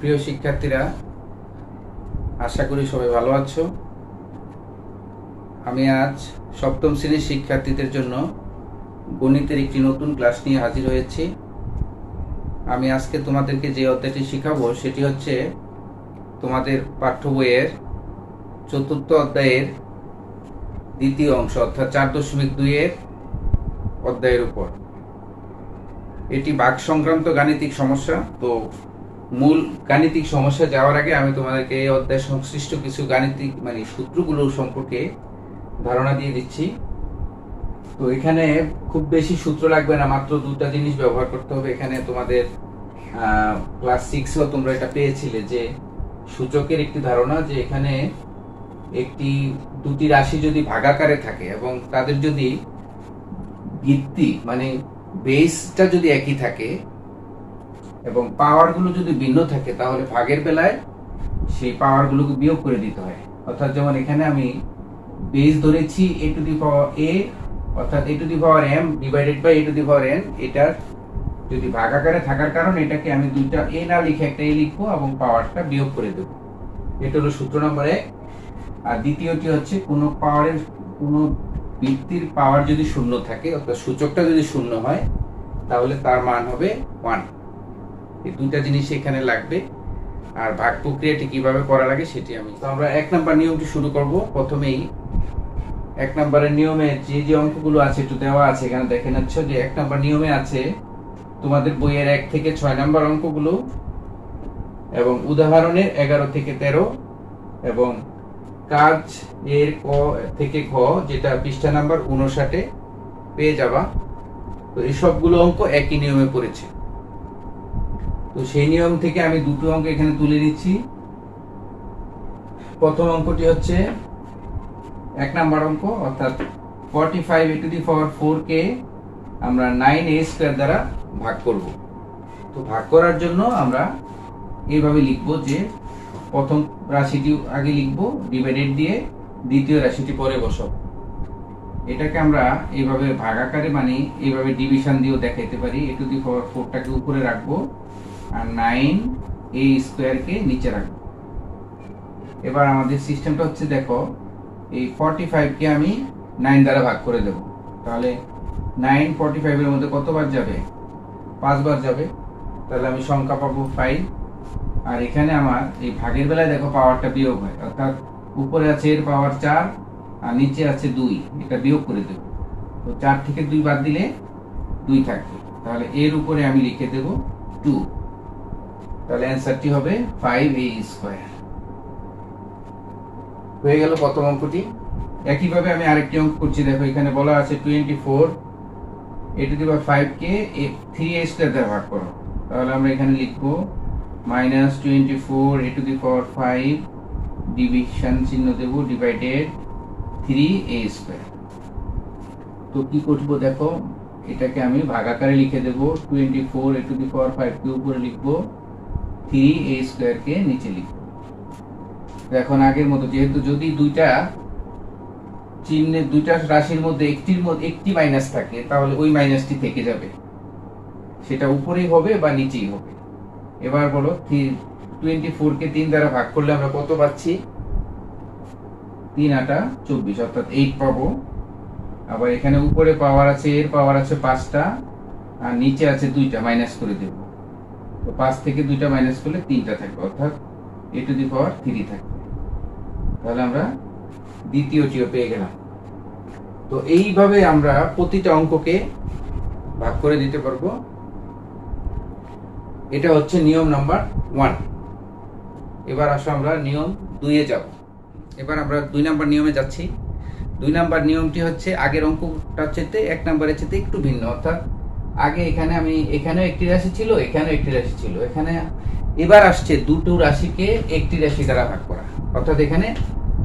প্রিয় শিক্ষার্থীরা, আশা করি সবাই ভালো আছো। আমি আজ সপ্তম শ্রেণীর শিক্ষার্থীদের জন্য গণিতের একটি নতুন ক্লাস নিয়ে হাজির হয়েছি। আমি আজকে তোমাদেরকে যে অধ্যায়টি শেখাবো সেটি হচ্ছে তোমাদের পাঠ্য বইয়ের চতুর্থ অধ্যায়ের দ্বিতীয় অংশ, অর্থাৎ 4.2 অধ্যায়ের উপর। এটি ভাগ সংক্রান্ত গাণিতিক সমস্যা। তো মূল গাণিতিক সমস্যা যাওয়ার আগে আমি তোমাদেরকে এই অধ্যায় সংশ্লিষ্ট কিছু গাণিতিক সূত্রগুলো সম্পর্কে ধারণা দিয়ে দিচ্ছি। তো এখানে খুব বেশি সূত্র লাগবে না, মাত্র দুটা জিনিস ব্যবহার করতে হবে। এখানে তোমাদের ক্লাস 6-এও তোমরা এটা পেয়েছিলে যে সূচকের একটি ধারণা, যে এখানে দুটি রাশি যদি ভাগাকারে থাকে এবং তাদের যদি ভিত্তি বেসটা যদি একই থাকে এবং পাওয়ারগুলো যদি ভিন্ন থাকে, তাহলে ভাগের বেলায় সেই পাওয়ারগুলোকে বিয়োগ করে দিতে হয়। অর্থাৎ যেমন এখানে আমি বেস ধরেছি a to the power a, অর্থাৎ a to the power m divided by a to the power n। এটার যদি ভাগাকারে থাকার কারণে এটাকে আমি দুইটা a না লিখে একটা a লিখবো এবং পাওয়ারটা বিয়োগ করে দেব। এটা হলো সূত্র নম্বর 1। আর দ্বিতীয়টি হচ্ছে কোনো ভিত্তির পাওয়ার যদি শূন্য থাকে, অর্থাৎ সূচকটা যদি শূন্য হয়, তাহলে তার মান হবে 1। এই দুইটা জিনিস এখানে লাগবে। আর ভাগ প্রক্রিয়াটি কিভাবে করা লাগে সেটি আমরা 1 নাম্বার নিয়মটি শুরু করব। প্রথমেই 1 নাম্বারের নিয়মে যে অঙ্কগুলো আছে একটু দেওয়া আছে, এখানে দেখে নিচ্ছ যে 1 নাম্বার নিয়মে আছে তোমাদের বইয়ের 1 থেকে 6 নাম্বার অঙ্কগুলো এবং উদাহরণের 11 থেকে 13 এবং কাজ এর ক থেকে খ, যেটা পৃষ্ঠা নাম্বার 59-এ পেয়ে যাবা। তো এই সবগুলো অঙ্ক একই নিয়মে পড়েছে। তো সেই নিয়ম থেকে আমি দুটো অঙ্ক এখানে তুলে নিচ্ছি। প্রথম অঙ্কটি হচ্ছে 1 নাম্বার অঙ্ক, অর্থাৎ 45 a টু দি পাওয়ার 4 কে আমরা 9a স্কয়ার দ্বারা ভাগ করব। তো ভাগ করার জন্য আমরা এইভাবে লিখব যে প্রথম রাশিটি আগে লিখব ডিভাইডেড দিয়ে, দ্বিতীয় রাশিটি পরে বসাবো। এটাকে আমরা এইভাবে ভাগাকারে এইভাবে ডিভিশন দিয়েও দেখাইতে পারি। a টু দি পাওয়ার 4টাকে উপরে রাখবো আর 9a স্কয়ারকে নিচে রাখবো। এবার আমাদের সিস্টেমটা হচ্ছে, দেখো এই 45কে আমি 9 দ্বারা ভাগ করে দেব। তাহলে 9 45 এর মধ্যে কতবার যাবে? 5 বার যাবে। তাহলে আমি সংখ্যা পাবো 5। আর এখানে আমার এই ভাগের বেলায় দেখো পাওয়ারটা বিয়োগ হয়, অর্থাৎ উপরে আছে এর পাওয়ার 4 আর নিচে আছে 2, এটা বিয়োগ করে দেব। তো 4 থেকে 2 বাদ দিলে 2 থাকবে। তাহলে এর উপরে আমি লিখে দেব 2। তাহলে অ্যান্সারটি হবে 5a স্কয়ার। হয়ে গেল প্রথম অঙ্কটি। একইভাবে আমি আরেকটি অঙ্ক করছি। দেখো এখানে বলা আছে 24 a to the power 5 K 3a square দ্বারা ভাগ করো। তাহলে আমরা এখানে লিখবো -24 a to the power 5 division চিহ্ন দেব ডিভাইডেড 3a স্কয়ার। তো কি করব, দেখো এটাকে আমি ভাগাকারে লিখে দেব। 24 a টু দি পাওয়ার 5 কে উপরে লিখবো, 3a স্কয়ার কে নিচে লিখবো। এখন আগের মতো, যেহেতু যদি দুইটা রাশির মধ্যে একটি মাইনাস থাকে, তাহলে ওই মাইনাসটি থেকে যাবে, সেটা উপরেই হবে বা নিচেই হবে। এবার বলো 24 কে 3 দ্বারা ভাগ করলে আমরা কত পাচ্ছি? 3 8 24, অর্থাৎ 8 পাবো। আবার এখানে উপরে পাওয়ার আছে, এর পাওয়ার আছে 5টা আর নিচে আছে 2টা, মাইনাস করে দেব। তো 5 থেকে 2টা মাইনাস করলে 3টা থাকবে, অর্থাৎ a টু দি পাওয়ার 3 থাকবে। তাহলে আমরা দ্বিতীয়টিও পেয়ে গেলাম। তো এইভাবে আমরা প্রতিটা অঙ্ককে ভাগ করে দিতে পারবো। এটা হচ্ছে নিয়ম নাম্বার 1। এবার আসো আমরা নিয়ম 2-এ যাব। এবার আমরা 2 নাম্বার নিয়মে যাচ্ছি। 2 নাম্বার নিয়মটি হচ্ছে আগের অঙ্কটার চেয়ে 1 নাম্বারের চেয়ে একটু ভিন্ন। অর্থাৎ আগে এখানেও একটি রাশি ছিল, এখানেও একটি রাশি ছিল। এবার আসছে দুটো রাশিকে একটি রাশি দ্বারা ভাগ করা, অর্থাৎ এখানে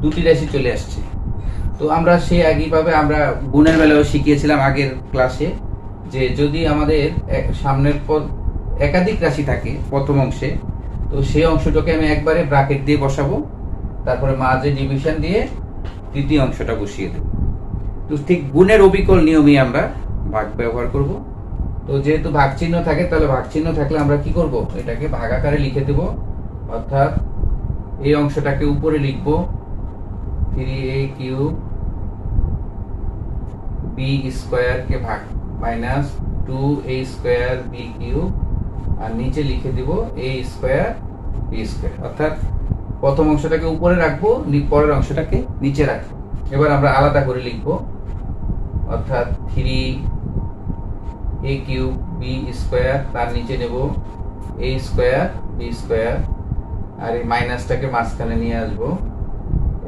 দুটি রাশি চলে আসছে। তো আমরা একইভাবে আমরা গুণের বেলাও শিখিয়েছিলাম আগের ক্লাসে, যে যদি আমাদের সামনের একাধিক রাশি থাকে প্রথম অংশে, তো সেই অংশটাকে আমি একবারে ব্র্যাকেট দিয়ে বসাবো, তারপরে মাঝে ডিভিশন দিয়ে তৃতীয় অংশটা বসিয়ে দেব। তো ঠিক গুণের অবিকল নিয়মই আমরা ভাগ ব্যবহার করব। তো যেহেতু ভাগ চিহ্ন থাকে, তাহলে ভাগ চিহ্ন থাকলে আমরা কি করব, এটাকে ভাগ আকারে লিখে দেব অর্থাৎ এই অংশটাকে উপরে লিখব 3a কিউব b স্কয়ার কে ভাগ minus 2a square b cube, আর নিচে লিখে দিব a স্কয়ার b স্কয়ার। অর্থাৎ প্রথম অংশটাকে উপরে রাখবো, পরের অংশটাকে নিচে রাখবো। এবার আমরা আলাদা করে লিখব, অর্থাৎ 3a কিউব b স্কয়ার, তার নিচে নেব a স্কয়ার b স্কয়ার, আর এই মাইনাসটাকে মাঝখানে নিয়ে আসবো।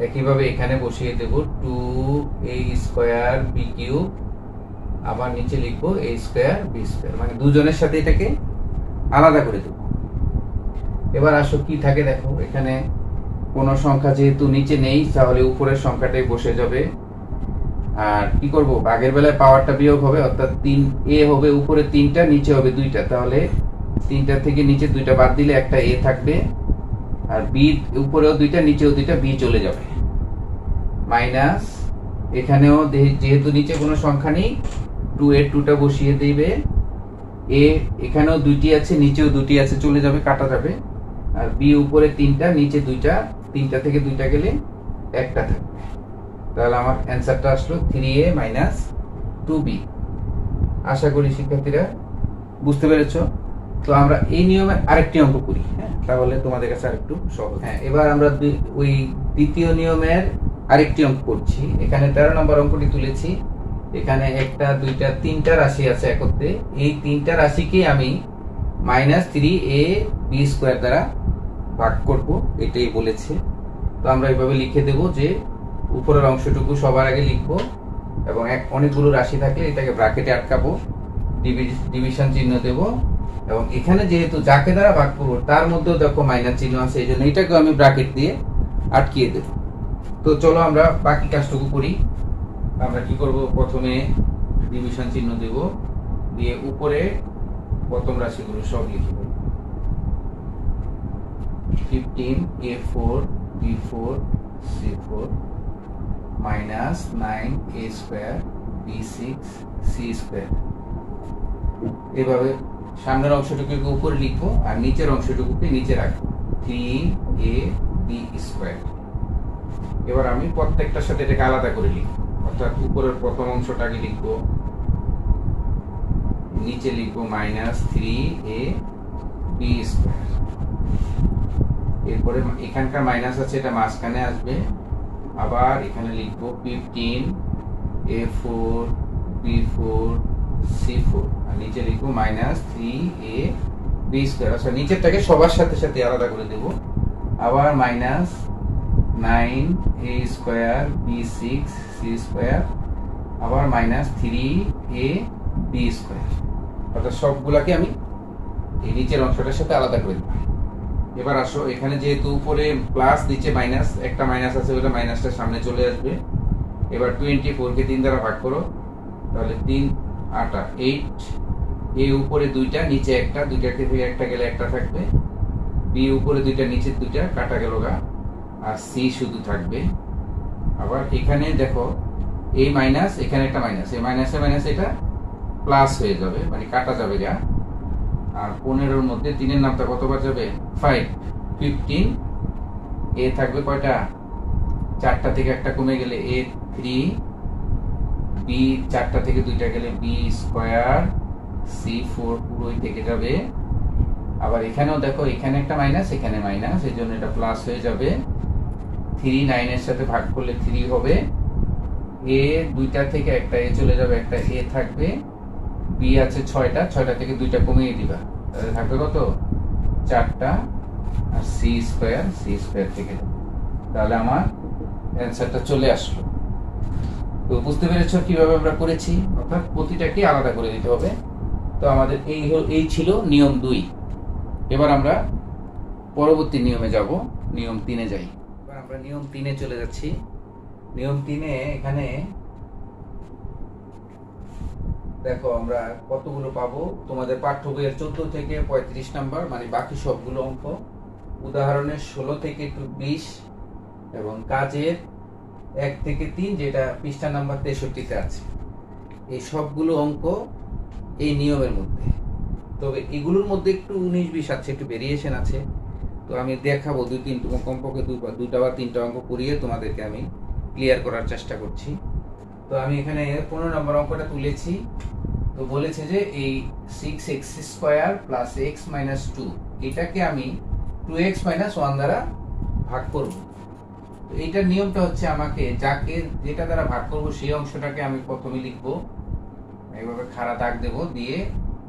একইভাবে এখানে বসিয়ে দেব 2a স্কয়ার b কিউব, আবার নিচে লিখবো a স্কয়ার b স্কয়ার, মানে দুজনের সাথে এটাকে আলাদা করে দেব। এবার আসো কি থাকে দেখো, এখানে কোন সংখ্যা যেহেতু নিচে নেই তাহলে উপরের সংখ্যাটাই বসে যাবে। আর কি করব, আগের বেলায় পাওয়ারটা বিয়োগ হবে, অর্থাৎ 3a হবে উপরে 3টা, নিচে হবে 2টা, তাহলে 3টা থেকে নিচে 2টা বাদ দিলে একটা a থাকবে, আর b উপরেও 2টা নিচেও 2টা, b চলে যাবে। মাইনাস এখানেও যেহেতু নিচে কোনো সংখ্যা নেই 2 2টা বসিয়ে দিবে, a এখানেও 2টি আছে নিচেও 2টি আছে, চলে যাবে, কাটা যাবে। আর b উপরে 3টা নিচে 2টা, 3টা থেকে 2টা গেলে একটা থাকবে। তাহলে আমার অ্যানসারটা আসলো 3a মাইনাস 2b। আশা করি শিক্ষার্থীরা বুঝতে পেরেছো। তো আমরা এই নিয়মের আরেকটি অঙ্ক করি, হ্যাঁ, তাহলে তোমাদের কাছে আরেকটু সহজ। হ্যাঁ, এবার আমরা ওই দ্বিতীয় নিয়মের আরেকটি অঙ্ক করছি। এখানে 13 নম্বর অঙ্কটি তুলেছি। এখানে একটা, দুইটা, তিনটা রাশি আছে একত্রে। এই তিনটা রাশিকে আমি -3ab স্কয়ার দ্বারা ভাগ করব, এটাই বলেছে। তো আমরা এইভাবে লিখে দেব যে উপরের অংশটুকু সবার আগে লিখব, এবং অনেকগুলো রাশি থাকলে এটাকে ব্র্যাকেটে আটকাবো, ডিভিশন চিহ্ন দেব, এবং এখানে যেহেতু যাকে দ্বারা ভাগ করব তার মধ্যেও দেখো মাইনাস চিহ্ন আছে, এই জন্য এটাকে আমি ব্র্যাকেট দিয়ে আটকিয়ে দেব। তো চলো আমরা বাকি কাজটুকু করি। আমরা কি করব, প্রথমে ডিভিশন চিহ্ন দেব, দিয়ে উপরে প্রথম রাশিগুলো সব লিখে দেব। 15a4 b4 c4 minus 9a square b6 c square. এভাবে সামনের অংশটুকুকে উপরে লিখবো আর নিচের অংশটুকুকে নিচে রাখবো, 3ab স্কয়ার। এবার আমি প্রত্যেকটার সাথে এটাকে আলাদা করে লিখবো, অর্থাৎ উপরের প্রথম অংশটাকে লিখবো, নিচে লিখবো -3ab স্কয়ার। এরপরে এখানকার মাইনাস আছে, এটা মাঝখানে আসবে। আবার এখানে লিখবো 15a4 b4 c4, আর নিচে লিখবো -3ab স্কয়ার। আচ্ছা, নিচেরটাকে সবার সাথে সাথে আলাদা করে দেব। আবার -9a square b6 c square, আবার -3ab স্কয়ার। অর্থাৎ সবগুলাকে আমি এই নিচের অংশটার সাথে আলাদা করে দেব। এবার আসো, এখানে যেহেতু উপরে প্লাস নিচে মাইনাস, একটা মাইনাস আছে, ওটা মাইনাসটা সামনে চলে আসবে। এবার 24কে 3 দ্বারা ভাগ করো, তাহলে 3 8 8, এ উপরে 2টা নিচে একটা, 2টা থেকে একটা গেলে একটা থাকবে, বি উপরে 2টা নিচে 2টা, কাটা গেল গা, আর সি শুধু থাকবে। আবার এখানে দেখো এই মাইনাস, এখানে একটা মাইনাস, এই মাইনাসে মাইনাস এটা প্লাস হয়ে যাবে, মানে কাটা যাবে গা। আর 15-র মধ্যে 3-এর নামটা কতবার যাবে, 5 15, এ থাকবে কয়টা, 4টা থেকে একটা কমে গেলে a3, বি 4টা থেকে 2টা গেলে বি স্কয়ার, c4 পুরোই থেকে যাবে। আবার এখানেও দেখো এখানে একটা মাইনাস, এখানে মাইনাস, এই জন্য এটা প্লাস হয়ে যাবে। 3 9-এর সাথে ভাগ করলে 3 হবে। এ 2টা থেকে একটা এ চলে যাবে, একটা এ থাকবে। বি আছে 6টা থেকে 2টা কমিয়ে দিবা, তাহলে থাকবে কত, 4টা, আর সি স্কয়ার থেকে, তাহলে আমার অ্যানসারটা চলে আসলো। তো বুঝতে পেরেছো কিভাবে আমরা করেছি, অর্থাৎ প্রতিটাকে আলাদা করে দিতে হবে। তো আমাদের এই ছিল নিয়ম 2। এবার আমরা পরবর্তী নিয়মে যাব, নিয়ম 3-এ যাই। এবার আমরা নিয়ম 3-এ চলে যাচ্ছি। নিয়ম 3-এ এখানে দেখো আমরা কতগুলো পাবো, তোমাদের পাঠ্য বইয়ের 14 থেকে 35 নাম্বার, মানে বাকি সবগুলো অঙ্ক, উদাহরণের 16 থেকে 20, এবং কাজের 1 থেকে 3, যেটা পৃষ্ঠা নাম্বার 63-তে আছে। এই সবগুলো অঙ্ক এই নিয়মের মধ্যে। তবে এগুলোর মধ্যে একটু 19-20 আছে, একটু ভেরিয়েশন আছে। তো তো আমি দেখাবো কমপক্ষে দুইটা বা তিনটা অঙ্ক করিয়ে তোমাদেরকে আমি ক্লিয়ার করার চেষ্টা করছি। তো আমি এখানে 15 নম্বর অঙ্কটা তুলেছি। তো বলেছে যে এই 6x² প্লাস x মাইনাস 2 এটাকে আমি 2x মাইনাস 1 দ্বারা ভাগ করব। তো এইটার নিয়মটা হচ্ছে আমাকে যেটা দ্বারা ভাগ করব সেই অংশটাকে আমি প্রথমে লিখব, এইভাবে খাড়া দাগ দেব, দিয়ে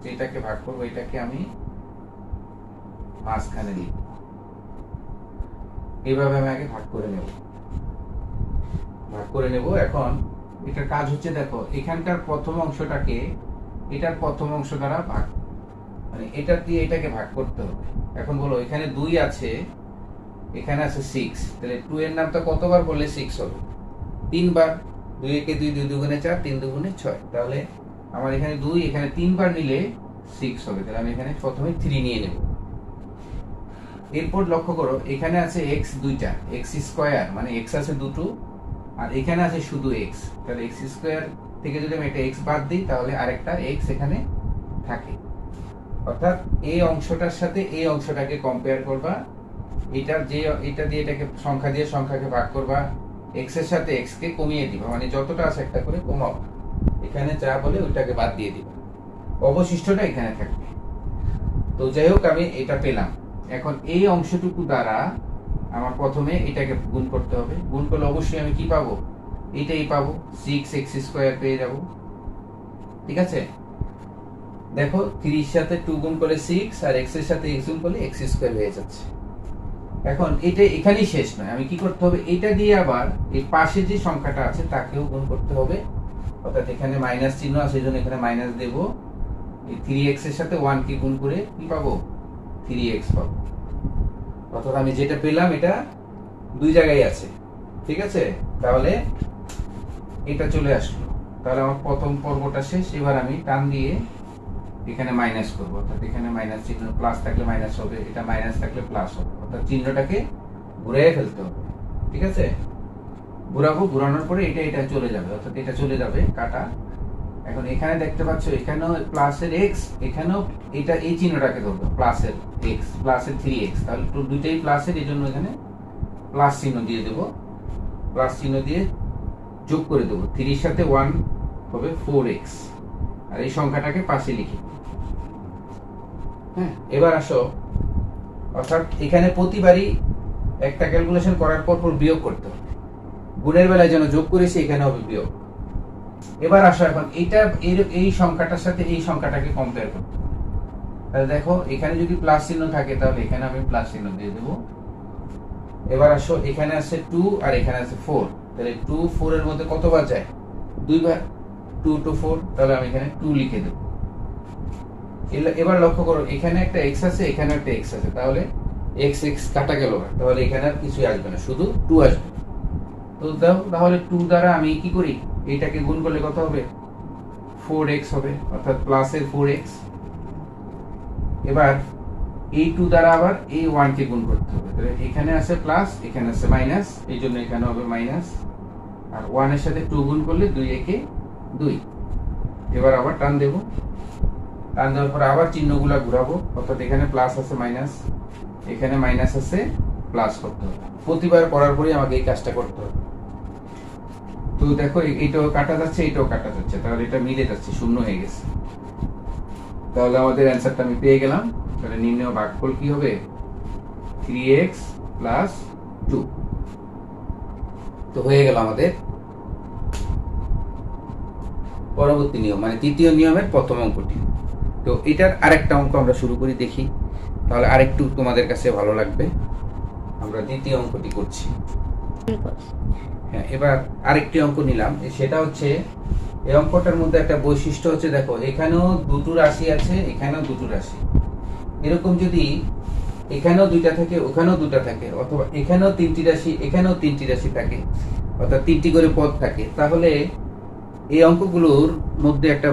যেটাকে ভাগ করব এটাকে আমি মাঝখানে লিখব। এইভাবে আমি আগে ভাগ করে নেব। এখন এটার কাজ হচ্ছে, দেখো এখানকার প্রথম অংশটাকে এটার প্রথম অংশ দ্বারা ভাগ, মানে এটা দিয়ে এটাকে ভাগ করতে হবে। এখন বলো এখানে 2 আছে, এখানে আছে 6, তাহলে 2 এর নামটা কতবার বললে 6 হবে? 3 বার। 2 একে 2, 2 দুগুণে 4, 3 দুগুণে 6। তাহলে আমার এখানে 2, এখানে 3 বার নিলে 6 হবে। তাহলে আমি এখানে প্রথমে 3 নিয়ে নেব। এরপর লক্ষ্য করো এখানে আছে x দুইটা, x² মানে x আছে দুটো, আর এখানে আছে শুধু x। তাহলে x² থেকে যদি আমি একটা x বাদ দিই তাহলে আরেকটা x এখানে থাকে। অর্থাৎ এই অংশটার সাথে এই অংশটাকে কম্পেয়ার করবা, এটা দিয়ে এটাকে সংখ্যাকে ভাগ করবা, x এর সাথে x কে কমিয়ে দিবা, মানে যতটা আছে একটা করে কমাও, এখানে যা বলে ওইটাকে বাদ দিয়ে দিবা, অবশিষ্টটা এখানে থাকবে। তো যাই হোক আমি এটা পেলাম। এখন এই অংশটুকু দ্বারা আমার প্রথমে এটাকে গুণ করতে হবে। গুণ করলে অবশ্যই আমি কি পাবো? এটাই পাবো, 6x² পেয়ে যাব। ঠিক আছে, দেখো 3 এর সাথে 2 গুণ করলে 6, আর x এর সাথে x গুণ করলে x² হয়ে যাচ্ছে। এখন এটা এখানেই শেষ নয়, আমি কি করতে হবে? এটা দিয়ে আবার এই পাশে যে সংখ্যাটা আছে তাকেও গুণ করতে হবে। অর্থাৎ এখানে মাইনাস চিহ্ন আছে, সেজন্য এখানে মাইনাস দেব। এই 3x এর সাথে 1 কে গুণ করে কি পাবো? 3x পাবো। অর্থাৎ আমি যেটা পেলাম এটা দুই জায়গায় আছে। ঠিক আছে, তাহলে এটা চলে আসলো। তাহলে আমার প্রথম পর্বটা শেষ। এবার আমি টান দিয়ে এখানে মাইনাস করবো, অর্থাৎ এখানে মাইনাস চিহ্ন, প্লাস থাকলে মাইনাস হবে, এটা মাইনাস থাকলে প্লাস হবে, অর্থাৎ চিহ্নটাকে ঘুরিয়ে ফেলতে হবে। ঠিক আছে, ঘুরানোর পরে এটা চলে যাবে, অর্থাৎ এটা চলে যাবে কাটা। এখন এখানে দেখতে পাচ্ছ এখানেও প্লাসের x, এখানেও এটা এই চিহ্নটাকে ধরবো, প্লাসের x, প্লাসের 3x, তাহলে দুইটাই প্লাসের, এই জন্য এখানে প্লাস চিহ্ন দিয়ে দেব। প্লাস চিহ্ন দিয়ে যোগ করে দেবো, 3 এর সাথে 1 হবে 4x, আর এই সংখ্যাটাকে পাশে লিখি। হ্যাঁ, এবার আসো, অর্থাৎ এখানে প্রতিবারই একটা ক্যালকুলেশন করার পর বিয়োগ করতে হবে। গুণের বেলায় যেন যোগ করেছি, এখানে হবে বিয়োগ। এবার আসো, এখন এই সংখ্যাটার সাথে এই সংখ্যাটাকে কম্পেয়ার করতে হবে। তাহলে দেখো এখানে যদি প্লাস চিহ্ন থাকে তাহলে এখানে আমি প্লাস চিহ্ন দিয়ে দেব। এবার আসো, এখানে আছে 2 আর এখানে আছে 4, তাহলে 2 4 এর মধ্যে কতবার যায়? 2 বার। 2 to 4, তাহলে আমি এখানে 2 লিখে দেব। এবার লক্ষ্য করো এখানে একটা x আছে, এখানে একটা x আছে, তাহলে x কাটা গেল, তাহলে এখানে আর কিছুই আসবে না, শুধু 2 আসবে। তো তাহলে 2 দ্বারা আমি কি করি? এটাকে গুণ করলে কত হবে? 4x হবে, অর্থাৎ প্লাসের 4x। এবার এই 2 দ্বারা আবার এই 1 কে গুণ করতে হবে, তাহলে এখানে আছে প্লাস, এখানে আছে মাইনাস, এই জন্য এখানে হবে মাইনাস। আর 1 এর সাথে 2 গুণ করলে 2 একে 2। এবার আবার টান দেব, টান দেওয়ার পর আবার চিহ্নগুলো ঘুরাবো, অর্থাৎ এখানে প্লাস আছে মাইনাস, এখানে মাইনাস আছে প্লাস করতে হবে। প্রতিবার করার পরে আমাকে এই কাজটা করতে হবে। তো দেখো এইটাও কাটা যাচ্ছে, এইটাও কাটা যাচ্ছে, তাহলে এটা মিলে যাচ্ছে, শূন্য হয়ে গেছে। তাহলে আমাদের অ্যান্সারটা আমি পেয়ে গেলাম। তাহলে নির্ণয় ভাগফল কি হবে? 3x plus 2। তো হয়ে গেল আমাদের পরবর্তী নিয়ম, মানে তৃতীয় নিয়মের প্রথম অঙ্কটি। তো এটার আরেকটা অঙ্ক আমরা শুরু করি, দেখি তাহলে আরেকটু তোমাদের কাছে ভালো লাগবে। আমরা দ্বিতীয় অঙ্কটি করছি। হ্যাঁ, এবার আরেকটি অঙ্ক নিলাম, সেটা হচ্ছে এই অঙ্কটার মধ্যে একটা বৈশিষ্ট্য হচ্ছে, দেখো এখানেও দুটো রাশি আছে, এখানেও দুটো রাশি। এরকম যদি এখানেও দুইটা থাকে, ওখানেও দুটো থাকে, অথবা এখানেও 3টি রাশি, এখানেও 3টি রাশি থাকে, অর্থাৎ 3টি করে পদ থাকে, তাহলে এই অঙ্কগুলোর মধ্যে একটা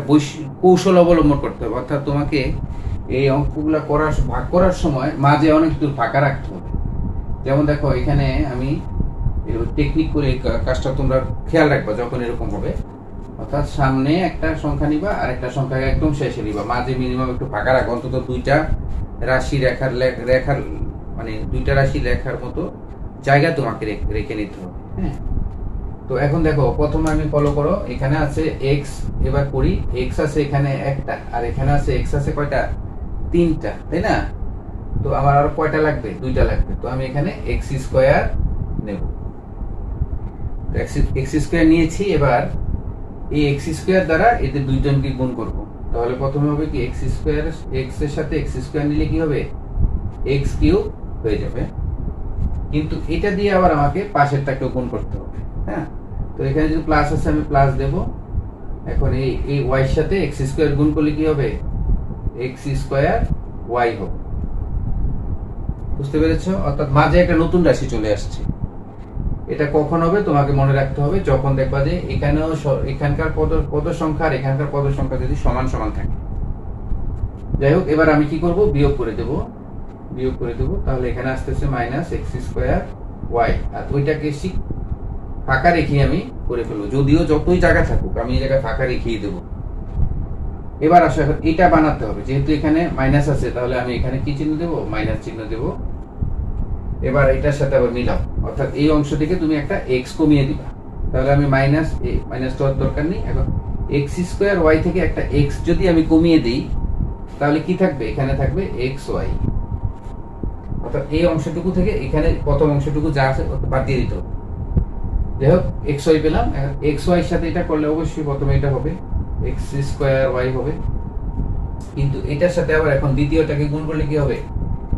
কৌশল অবলম্বন করতে হবে। অর্থাৎ তোমাকে এই অঙ্কগুলো ভাগ করার সময় মাঝে অনেক দূর ফাঁকা রাখতে হবে। যেমন দেখো এখানে আমি টেকনিক করে কাজটা তোমরা খেয়াল রাখবা যখন এরকম হবে। অর্থাৎ সামনে একটা সংখ্যা নিবা আর একটা সংখ্যা একদম শেষে নিবা, মাঝে মিনিমাম একটু ফাঁকা রাখবা, অন্তত দুইটা রাশি রেখার মানে দুইটা রাশি লেখার মতো জায়গা তোমাকে রেখে নিতে হবে। হ্যাঁ, তো এখন দেখো প্রথমে আমি ফলো করো, এখানে আছে এক্স, এবার করি এক্স আছে এখানে একটা, আর এখানে আছে এক্স আছে কয়টা, তিনটা, তাই না? তো আমার আরো কয়টা লাগবে, দুইটা লাগবে। তো আমি এখানে এক্স স্কোয়ার নেব, এক্স স্কোয়ার নিয়েছি। এবার এই এক্স স্কোয়ার দ্বারা এদের দুইজনকে গুণ করব। তাহলে প্রথমে হবে কি এক্স স্কোয়ার, এক্স এর সাথে এক্স স্কোয়ার নিলে কি হবে, এক্স কিউব হয়ে যাবে। কিন্তু এটা দিয়ে আবার আমাকে পাশেরটাকেও গুণ করতে হবে। হ্যাঁ, তো এখানে যদি প্লাস আছে আমি প্লাস দেব। এখন এই ওয়াই এর সাথে এক্স স্কোয়ার গুণ করলে কি হবে, এক্স স্কোয়ার ওয়াই হবে। বুঝতে পেরেছো? অর্থাৎ মাঝে একটা নতুন রাশি চলে আসছে। এটা কখন হবে তোমাকে মনে রাখতে হবে, যখন দেখবা যে এখানেও এখানকার পদ সংখ্যা আর এখানকার পদ সংখ্যা যদি সমান সমান থাকে। যাই হোক, এবার আমি কি করব, বিয়োগ করে দেব। তাহলে এখানে আসতেছে মাইনাস এক্স স্কোয়ার ওয়াই, আর ওইটাকে ফাঁকা রেখে আমি করে ফেলবো। যদিও যতই জায়গা থাকুক আমি এই জায়গায় ফাঁকা রেখেই দেবো। এবার আসো, এখন এটা বানাতে হবে। যেহেতু এখানে মাইনাস আছে তাহলে আমি এখানে কি চিহ্ন দেবো, মাইনাস চিহ্ন দেবো। এবার এটার সাথে আবার মিলাও, অর্থাৎ এই অংশ থেকে তুমি একটা এক্স কমিয়ে দিবা। তাহলে আমি মাইনাস হওয়ার দরকার নেই। এখন এক্স স্কোয়ার ওয়াই থেকে একটা এক্স যদি আমি কমিয়ে দিই তাহলে কি থাকবে, এখানে থাকবে এক্স ওয়াই। অর্থাৎ এই অংশটুকু থেকে এখানে প্রথম অংশটুকু যা আছে বাদ দিয়ে দিতে হবে। যাই হোক, এক্স ওয়াই পেলাম। এখন এক্স ওয়াই সাথে এটা করলে অবশ্যই প্রথমে এটা হবে এক্স স্কোয়ার ওয়াই হবে, কিন্তু এটার সাথে আবার এখন দ্বিতীয়টাকে গুণ করলে কি হবে,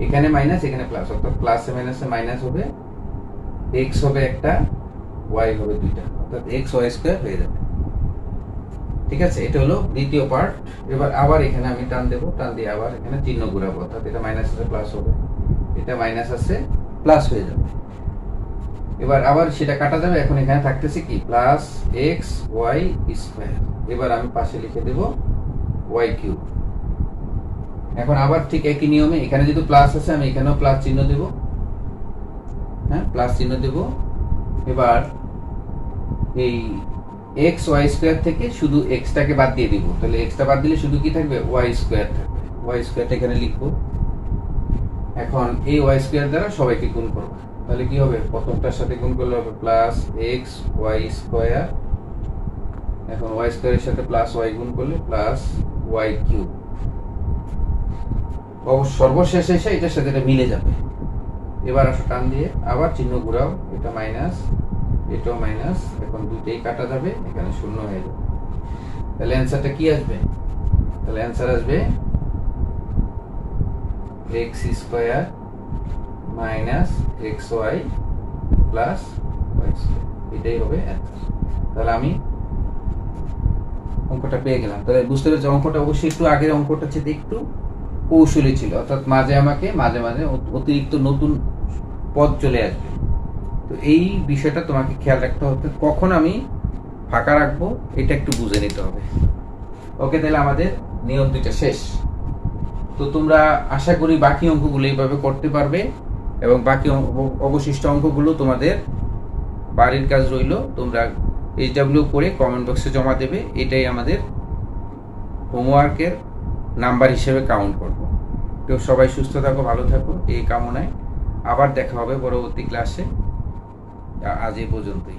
এখানে মাইনাস এখানে প্লাস, অর্থাৎ প্লাসে মাইনাসে মাইনাস হবে, এক্স হবে একটা, ওয়াই হবে দুইটা, অর্থাৎ এক্স ওয়াই স্কোয়ার হয়ে যাবে। ঠিক আছে, এটা হলো দ্বিতীয় পার্ট। এবার আবার এখানে আমি টান দেবো, টান দিয়ে আবার এখানে চিহ্ন ঘুরাবো, অর্থাৎ এটা মাইনাস আছে প্লাস হবে, এটা মাইনাস আছে প্লাস হয়ে যাবে। এবার আবার সেটা কাটা যাবে। এখন এখানে থাকতেছে কি, প্লাস এক্স ওয়াই স্কোয়ার। এবার আমি পাশে লিখে দেব ওয়াই কিউব। এখন আবার ঠিক একই নিয়মে এখানে যেহেতু প্লাস আছে আমি এখানেও প্লাস চিহ্ন দেব। হ্যাঁ, প্লাস চিহ্ন দেব। এবার এই এক্স ওয়াই স্কোয়ার থেকে শুধু এক্সটাকে বাদ দিয়ে দিব। তাহলে এক্সটা বাদ দিলে শুধু কি থাকবে, ওয়াই স্কোয়ার থাকবে। ওয়াই স্কোয়ারটা এখানে লিখবো। এখন এই ওয়াই স্কোয়ার দ্বারা সবাইকে গুণ করবো। তাহলে কি হবে, প্রথমটার সাথে গুণ করলে হবে প্লাস এক্স ওয়াই স্কোয়ার। এখন ওয়াই স্কোয়ারের সাথে প্লাস ওয়াই গুণ করলে প্লাস ওয়াই কিউব। সর্বশেষ এসে এটার সাথে এটা মিলে যাবে। এবার আসো টান দিয়ে আবার চিহ্ন ঘুরাও, এটা মাইনাস এটাও মাইনাস, এখন দুটেই কাটা যাবে, এখানে শূন্য হয়ে যাবে। তাহলে অ্যান্সারটা কি আসবে, তাহলে অ্যান্সার আসবে x square minus x y plus y square, এটাই হবে অ্যান্সার। তাহলে আমি অঙ্কটা পেয়ে গেলাম। তাহলে বুঝতে পেরেছি অঙ্কটা অবশ্যই একটু আগের অঙ্কটা চেয়ে একটু কৌশলী ছিল, অর্থাৎ মাঝে মাঝে অতিরিক্ত নতুন পদ চলে আসবে। তো এই বিষয়টা তোমাকে খেয়াল রাখতে হবে, কখন আমি ফাঁকা রাখবো এটা একটু বুঝে নিতে হবে। ওকে, তাহলে আমাদের নিয়ম দুইটা শেষ। তো তোমরা আশা করি বাকি অঙ্কগুলো এইভাবে করতে পারবে, এবং বাকি অবশিষ্ট অঙ্কগুলো তোমাদের বাড়ির কাজ রইল, তোমরা এইচডব্লিউ করে কমেন্ট বক্সে জমা দেবে। এটাই আমাদের হোমওয়ার্কের নাম্বার হিসেবে কাউন্ট করব। তো সবাই সুস্থ থাকো, ভালো থাকো এই কামনায়। আবার দেখা হবে পরবর্তী ক্লাসে। আজ এই পর্যন্তই।